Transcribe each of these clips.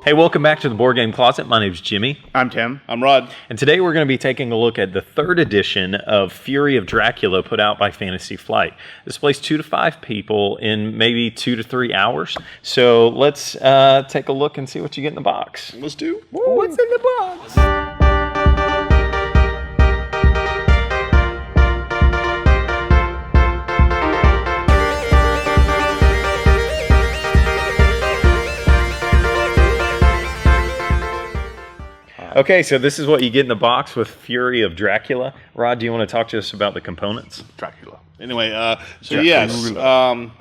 Hey, welcome back to the Board Game Closet. My name's Jimmy. I'm Tim. I'm Rod. And today we're going to be taking a look at the third edition of Fury of Dracula put out by Fantasy Flight. This plays 2 to 5 people in maybe 2 to 3 hours. So let's take a look and see what you get in the box. Let's do. What's in the box? Okay, so this is what you get in the box with Fury of Dracula. Rod, do you want to talk to us about the components? Dracula. Anyway, so Dracula. yes.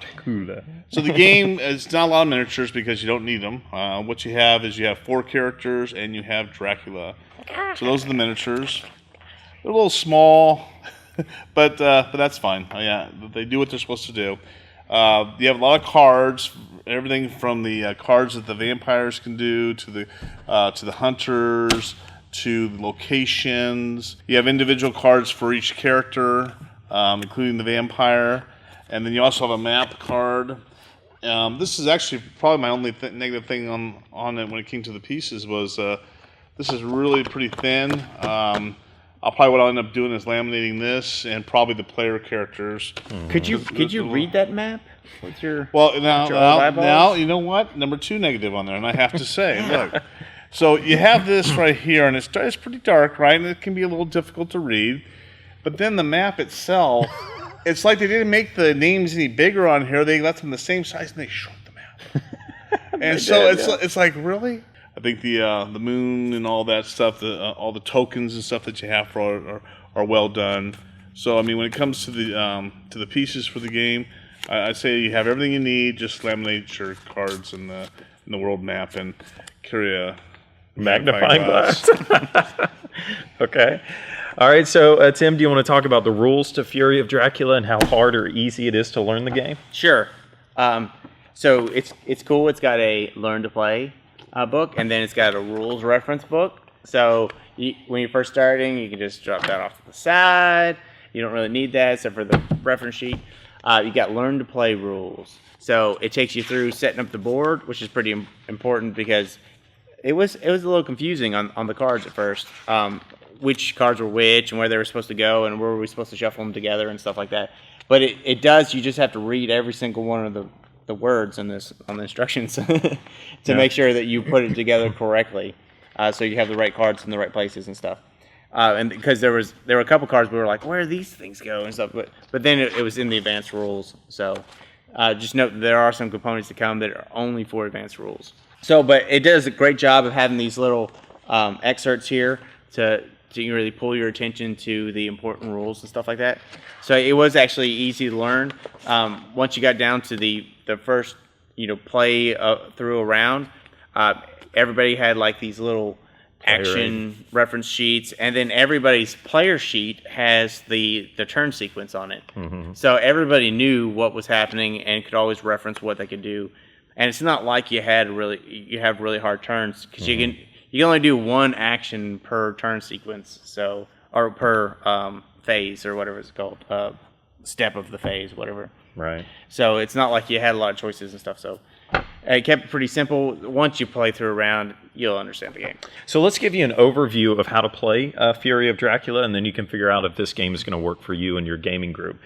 So the game is not a lot of miniatures because you don't need them. What you have is you have 4 characters and you have Dracula. So those are the miniatures. They're a little small, but that's fine. Yeah, they do what they're supposed to do. You have a lot of cards, everything from the cards that the vampires can do to the hunters to the locations. You have individual cards for each character, including the vampire, and then you also have a map card. This is actually probably my only negative thing on it when it came to the pieces was this is really pretty thin. What I'll end up doing is laminating this and probably the player characters. Could you read that map with your now you know what? Number 2 negative on there, and I have to say, look. So you have this right here, and it's pretty dark, right? And it can be a little difficult to read. But then the map itself, it's like they didn't make the names any bigger on here. They left them the same size, and they shrunk the map. And so it's like, really? I think the moon and all that stuff, all the tokens and stuff that you have for are well done. So I mean, when it comes to the pieces for the game, I'd say you have everything you need. Just laminate your cards in the world map and carry a magnifying glass. Okay. All right. So Tim, do you want to talk about the rules to Fury of Dracula and how hard or easy it is to learn the game? Sure. So it's cool. It's got a learn to play book, and then it's got a rules reference book. So when you're first starting, you can just drop that off to the side. You don't really need that except for the reference sheet. You got learn to play rules. So it takes you through setting up the board, which is pretty important because it was a little confusing on the cards at first. Which cards were which and where they were supposed to go and where were we supposed to shuffle them together and stuff like that. But it does. You just have to read every single one of the words on the instructions to make sure that you put it together correctly, so you have the right cards in the right places and stuff. And because there were a couple cards we were like, where do these things go and stuff, but then it was in the advanced rules. So just note that there are some components to come that are only for advanced rules. So, but it does a great job of having these little excerpts here to really pull your attention to the important rules and stuff like that. So it was actually easy to learn. Once you got down to the first, play through a round, everybody had like these little action reference sheets, and then everybody's player sheet has the turn sequence on it. Mm-hmm. So everybody knew what was happening and could always reference what they could do. And it's not like you have really hard turns because you can only do one action per turn sequence, or per phase or whatever it's called, step of the phase, whatever. Right. So it's not like you had a lot of choices and stuff. So it kept it pretty simple. Once you play through a round, you'll understand the game. So let's give you an overview of how to play Fury of Dracula, and then you can figure out if this game is going to work for you and your gaming group.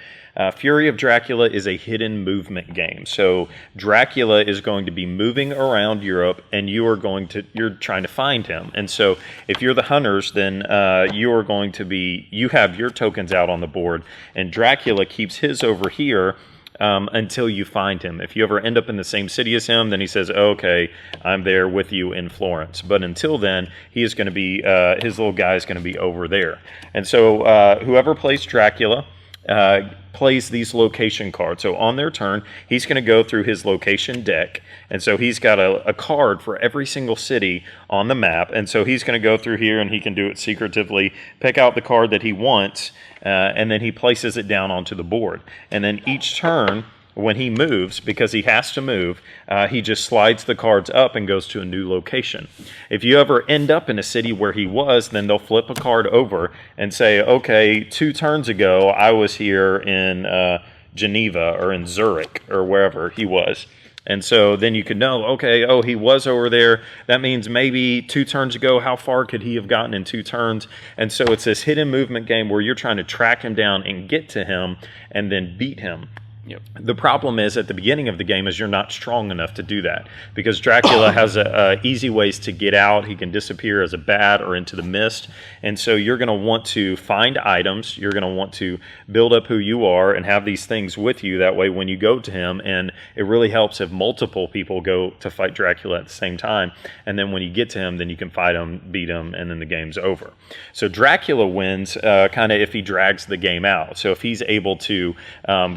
Fury of Dracula is a hidden movement game. So Dracula is going to be moving around Europe, and you're trying to find him. And so if you're the hunters, then you have your tokens out on the board, and Dracula keeps his over here until you find him. If you ever end up in the same city as him, then he says, okay, I'm there with you in Florence. But until then, he is going to be, his little guy is going to be over there. And so whoever plays Dracula plays these location cards. So on their turn, he's going to go through his location deck. And so he's got a card for every single city on the map. And so he's going to go through here, and he can do it secretively, pick out the card that he wants, and then he places it down onto the board. And then each turn, when he moves, because he has to move, he just slides the cards up and goes to a new location. If you ever end up in a city where he was, then they'll flip a card over and say, okay, 2 turns ago, I was here in Geneva or in Zurich or wherever he was. And so then you could know, okay, oh, he was over there. That means maybe 2 turns ago, how far could he have gotten in 2 turns? And so it's this hidden movement game where you're trying to track him down and get to him and then beat him. Yep. The problem is at the beginning of the game is you're not strong enough to do that because Dracula has easy ways to get out. He can disappear as a bat or into the mist. And so you're going to want to find items. You're going to want to build up who you are and have these things with you. That way when you go to him, and it really helps if multiple people go to fight Dracula at the same time. And then when you get to him, then you can fight him, beat him, and then the game's over. So Dracula wins kind of if he drags the game out. So if he's able to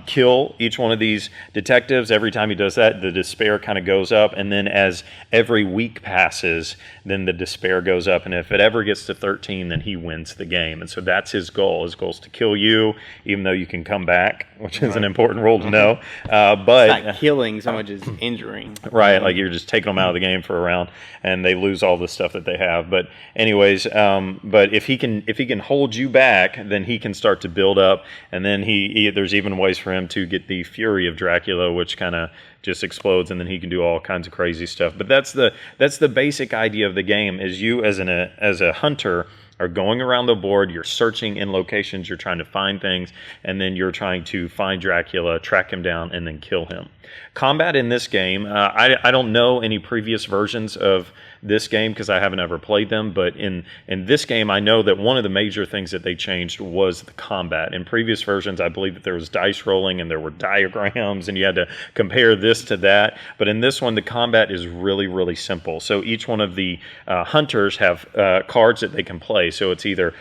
kill each one of these detectives, every time he does that, the despair kind of goes up, and then as every week passes, then the despair goes up, and if it ever gets to 13, then he wins the game. And so that's his goal. His goal is to kill you, even though you can come back, which is an important rule to know. But It's not killing so much as injuring. right, like you're just taking them out of the game for a round, and they lose all the stuff that they have. But anyways, but if he can hold you back, then he can start to build up, and then there's even ways for him to get the Fury of Dracula, which kind of just explodes, and then he can do all kinds of crazy stuff. But that's the basic idea of the game. Is you as a hunter are going around the board, you're searching in locations, you're trying to find things, and then you're trying to find Dracula, track him down, and then kill him. Combat in this game, I don't know any previous versions of this game because I haven't ever played them, but in this game I know that one of the major things that they changed was the combat. In previous versions I believe that there was dice rolling and there were diagrams and you had to compare this to that, but in this one the combat is really, really simple. So each one of the hunters have cards that they can play, so it's either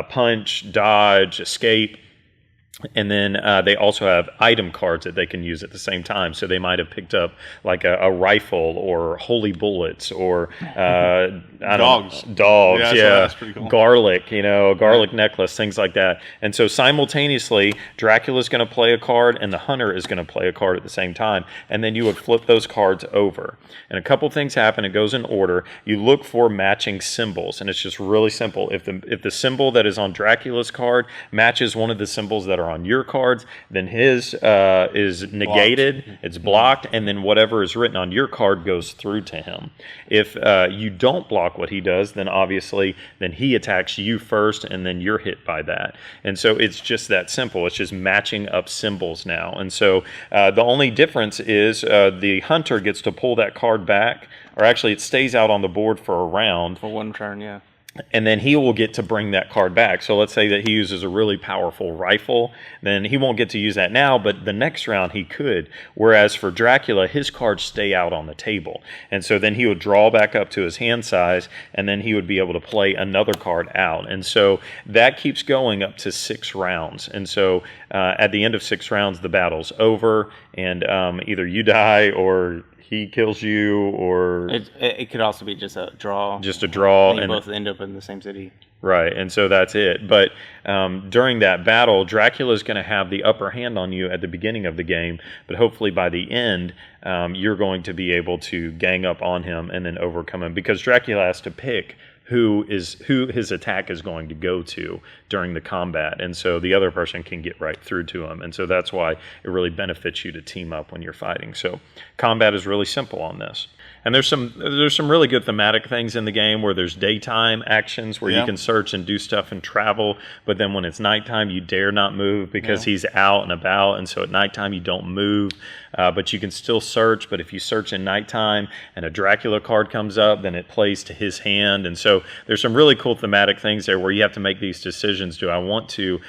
punch, dodge, escape, and then they also have item cards that they can use at the same time. So they might have picked up like a rifle or holy bullets or Dogs. Yeah, that's pretty cool. Garlic, a garlic necklace, things like that. And so simultaneously, Dracula's going to play a card and the hunter is going to play a card at the same time. And then you would flip those cards over. And a couple things happen. It goes in order. You look for matching symbols, and it's just really simple. If the symbol that is on Dracula's card matches one of the symbols that are on your cards, then his is negated, it's blocked, and then whatever is written on your card goes through to him. If you don't block what he does, then obviously then he attacks you first, and then you're hit by that. And so it's just that simple. It's just matching up symbols now. And so the only difference is the hunter gets to pull that card back, or actually it stays out on the board for a round. For one turn, yeah. And then he will get to bring that card back. So let's say that he uses a really powerful rifle, then he won't get to use that now, but the next round he could. Whereas for Dracula, his cards stay out on the table. And so then he would draw back up to his hand size, and then he would be able to play another card out. And so that keeps going up to 6 rounds. And so at the end of 6 rounds, the battle's over, and either you die or he kills you, or it could also be just a draw. Just a draw, and and both end up in the same city. Right, and so that's it. But during that battle, Dracula's going to have the upper hand on you at the beginning of the game, but hopefully by the end, you're going to be able to gang up on him and then overcome him, because Dracula has to pick who his attack is going to go to during the combat, and so the other person can get right through to him, and so that's why it really benefits you to team up when you're fighting. So combat is really simple on this. And there's some really good thematic things in the game where there's daytime actions where you can search and do stuff and travel, but then when it's nighttime you dare not move because he's out and about, and so at nighttime you don't move, but you can still search. But if you search in nighttime and a Dracula card comes up, then it plays to his hand. And so there's some really cool thematic things there where you have to make these decisions. Do I want to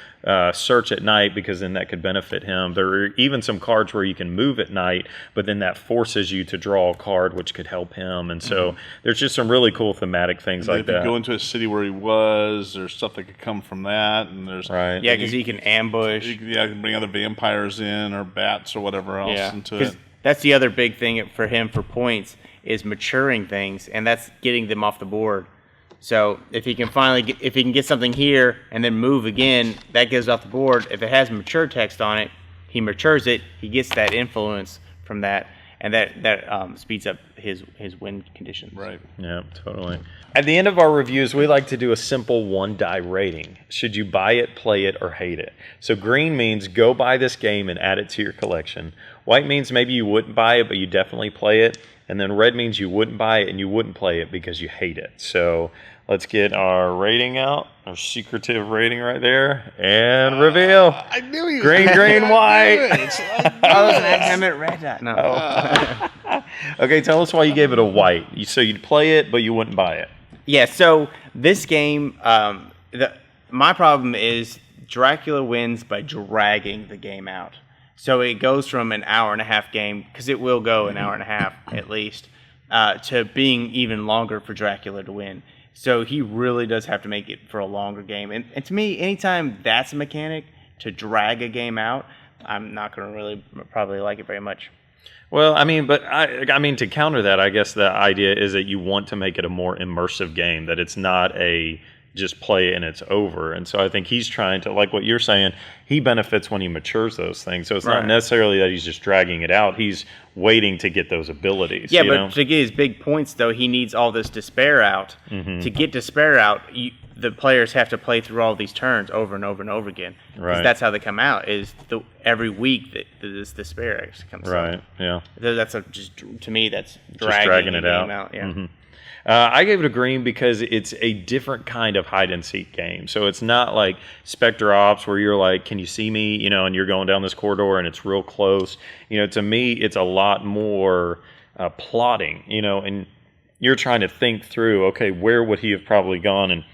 search at night, because then that could benefit him? There are even some cards where you can move at night, but then that forces you to draw a card which could help him. And so there's just some really cool thematic things like that. If you go into a city where he was, there's stuff that could come from that, and there's right. Yeah, because he can ambush. You can bring other vampires in or bats or whatever else into it. That's the other big thing for him for points is maturing things, and that's getting them off the board. So if he can get something here and then move again, that goes off the board. If it has mature text on it, he matures it. He gets that influence from that, and that speeds up his win conditions. Right. Yeah, totally. At the end of our reviews, we like to do a simple one-die rating. Should you buy it, play it, or hate it? So green means go buy this game and add it to your collection. White means maybe you wouldn't buy it, but you definitely play it. And then red means you wouldn't buy it and you wouldn't play it because you hate it. So let's get our rating out, our secretive rating right there, and reveal. I knew you. Green, green, white. Oh, I meant red dot. No. Okay, tell us why you gave it a white. So you'd play it, but you wouldn't buy it. Yeah, so this game, my problem is Dracula wins by dragging the game out. So it goes from an hour and a half game, because it will go an hour and a half at least, to being even longer for Dracula to win. So he really does have to make it for a longer game. And to me, anytime that's a mechanic, to drag a game out, I'm not going to really probably like it very much. Well, I mean, but I mean, to counter that, I guess the idea is that you want to make it a more immersive game, that it's not a just play and it's over. And so I think he's trying to, like what you're saying, he benefits when he matures those things. So it's not necessarily that he's just dragging it out. He's waiting to get those abilities. Yeah, you know? To get his big points, though, he needs all this despair out. Mm-hmm. To get despair out, the players have to play through all these turns over and over and over again. Because that's how they come out, is every week that this despair actually comes out. Right, yeah. That's to me, that's dragging it out. Yeah. Mm-hmm. I gave it a green because it's a different kind of hide-and-seek game. So it's not like Spectre Ops where you're like, can you see me? You know, and you're going down this corridor and it's real close. You know, to me, it's a lot more plotting, you know, and you're trying to think through, okay, where would he have probably gone? And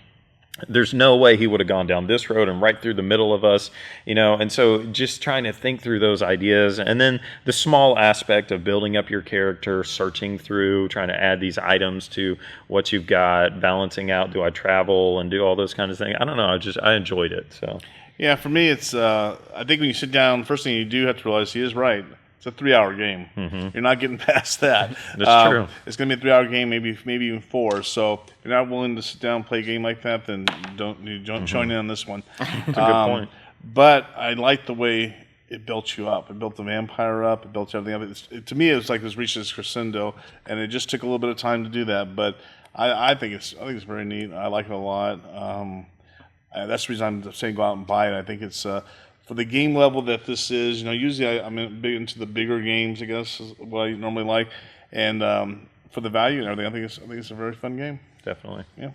there's no way he would have gone down this road and right through the middle of us, you know, and so just trying to think through those ideas. And then the small aspect of building up your character, searching through, trying to add these items to what you've got, balancing out, do I travel and do all those kinds of things. I don't know, I enjoyed it. So yeah, for me, it's I think when you sit down, first thing you do have to realize he is right. It's a 3-hour game. Mm-hmm. You're not getting past that. That's true. It's going to be a 3-hour game, maybe even 4. So if you're not willing to sit down and play a game like that, then don't join in on this one. That's a good point. But I like the way it built you up. It built the vampire up. It built everything up. To me, it was like it reached this crescendo, and it just took a little bit of time to do that. But I think it's very neat. I like it a lot. That's the reason I'm saying go out and buy it. I think it's. For the game level that this is, you know, usually I'm big into the bigger games, I guess, is what I normally like. And for the value and everything, I think it's a very fun game. Definitely. Yeah.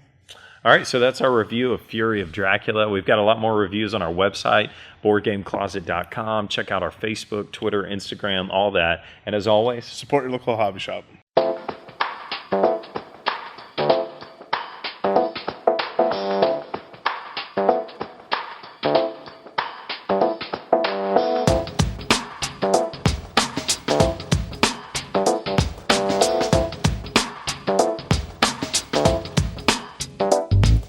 All right, so that's our review of Fury of Dracula. We've got a lot more reviews on our website, boardgamecloset.com. Check out our Facebook, Twitter, Instagram, all that. And as always, support your local hobby shop.